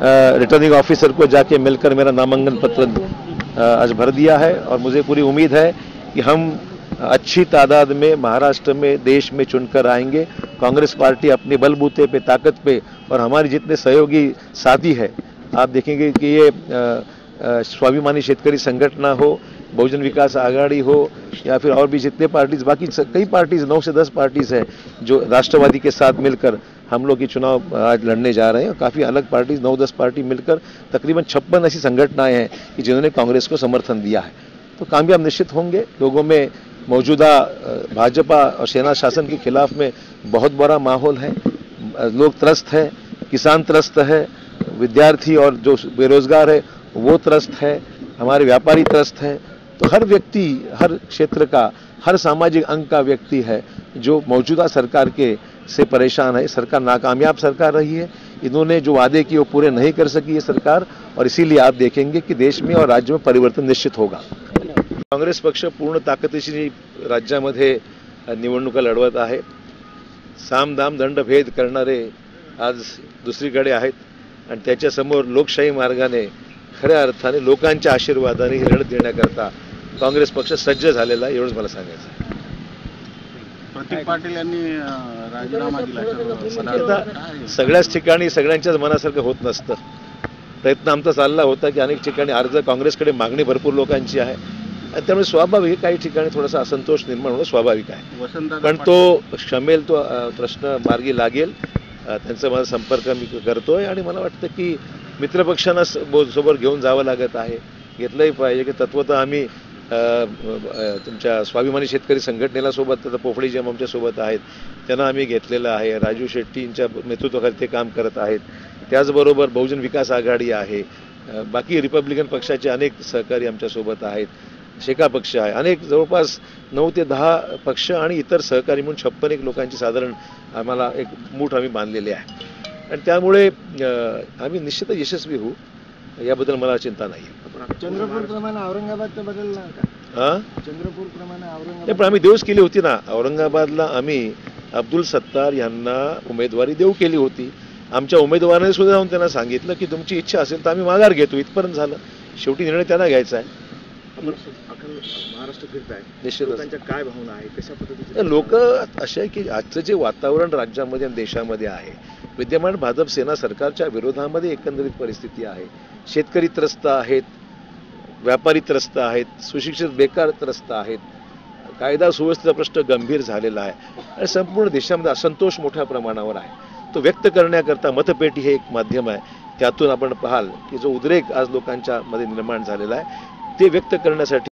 Returning officer को जाके मिलकर मेरा नामांकन पत्र आज भर दिया है और मुझे पूरी उम्मीद है कि हम अच्छी तादाद में महाराष्ट्र में देश में चुनकर आएंगे। कांग्रेस पार्टी अपने बलबूते पे, ताकत पे और हमारे जितने सहयोगी साथी है, आप देखेंगे कि ये स्वाभिमानी शेतकरी संगठन हो, बहुजन विकास आघाड़ी हो या फिर और भी जितने पार्टीज, बाकी कई पार्टीज 9 से 10 पार्टीज हैं जो राष्ट्रवादी के साथ मिलकर हम लोग ये चुनाव आज लड़ने जा रहे हैं। काफ़ी अलग पार्टीज 9-10 पार्टी मिलकर तकरीबन 56 ऐसी संगठनाएं हैं कि जिन्होंने कांग्रेस को समर्थन दिया है। तो कामयाब निश्चित होंगे। लोगों में मौजूदा भाजपा और सेना शासन के खिलाफ में बहुत बड़ा माहौल है। लोग त्रस्त है, किसान त्रस्त है, विद्यार्थी और जो बेरोजगार है वो त्रस्त है, हमारे व्यापारी त्रस्त है। तो हर व्यक्ति, हर क्षेत्र का, हर सामाजिक अंग का व्यक्ति है जो मौजूदा सरकार के से परेशान है। सरकार नाकामयाब सरकार रही है, इन्होंने जो वादे किए वो पूरे नहीं कर सकी है सरकार, और इसीलिए आप देखेंगे कि देश में और राज्य में परिवर्तन निश्चित होगा। काँग्रेस पक्ष पूर्ण ताकदीशी राज्यामध्ये निवडणुका लढवत आहे। सामदाम दंडभेद करणारे आज दुसरीकडे आहेत आणि त्याच्यासमोर लोकशाही मार्गाने खऱ्या अर्थाने लोकांच्या आशीर्वादाने ही लढत देण्याकरता काँग्रेस पक्ष सज्ज झालेला आहे, एवढंच मला सांगायचं आहे। प्रतीक पाटील यांनी राजीनामा दिला। सगळ्याच ठिकाणी सगळ्यांच्याच मनासारखं होत नसतं। प्रयत्न आमचा चालला होता की अनेक ठिकाणी अर्ज काँग्रेसकडे मागणी भरपूर लोकांची आहे, त्यामुळे स्वाभाविक काही ठिकाणी थोडासा असंतोष निर्माण होणं स्वाभाविक आहे, पण तो शमेल, तो प्रश्न मार्गी लागेल। त्यांचा माझा संपर्क मी करतोय आणि मला वाटतं की मित्रपक्षांना सोबत घेऊन जावं लागत आहे, घेतलंही पाहिजे। की तत्वतः आम्ही तुमच्या स्वाभिमानी शेतकरी संघटनेला सोबत, आता पोफळे जी आमच्या सोबत आहेत त्यांना आम्ही घेतलेलं आहे, राजू शेट्टींच्या नेतृत्वाखाली ते काम करत आहेत। त्याचबरोबर बहुजन विकास आघाडी आहे, बाकी रिपब्लिकन पक्षाचे अनेक सहकारी आमच्या सोबत आहेत, शेका पक्ष आहे, अनेक जवळपास 9 ते 10 पक्ष आणि इतर सहकारी म्हणून 56 लोकांची साधारण आम्हाला एक मूठ आम्ही बांधलेले आहे आणि त्यामुळे आम्ही निश्चित यशस्वी होऊ, याबद्दल मला चिंता नाही। चंद्रपूर प्रमाणे औरंगाबाद बदलला का? चंद्रपूर प्रमाणे औरंगाबाद पण आम्ही देऊच केली होती ना। औरंगाबादला आम्ही अब्दुल सत्तार यांना उमेदवारी देऊ केली होती। आमच्या उमेदवाराने सुद्धा जाऊन त्यांना सांगितलं की तुमची इच्छा असेल तर आम्ही माघार घेतो, इथपर्यंत झालं। शेवटी निर्णय त्यांना घ्यायचा आहे। महाराष्ट्र फिरताय, निश्चित लोकांच्या काय भावना आहे, कशा पद्धतीने लोक असे आहे की आजचं जे वातावरण राज्यामध्ये आणि देशामध्ये आहे, विद्यमान भाजप सेना सरकारच्या विरोधामध्ये एकंदरीत परिस्थिती आहे। शेतकरी त्रस्त आहेत, व्यापारी त्रस्त आहेत, सुशिक्षित बेकार त्रस्त आहेत, कायदा सुव्यवस्थेचा प्रश्न गंभीर झालेला आहे आणि संपूर्ण देशामध्ये असंतोष मोठ्या प्रमाणावर आहे। तो व्यक्त करण्याकरता मतपेटी हे एक माध्यम आहे। त्यातून आपण पाहाल की जो उद्रेक आज लोकांच्या मध्ये निर्माण झालेला आहे ते व्यक्त करण्यासाठी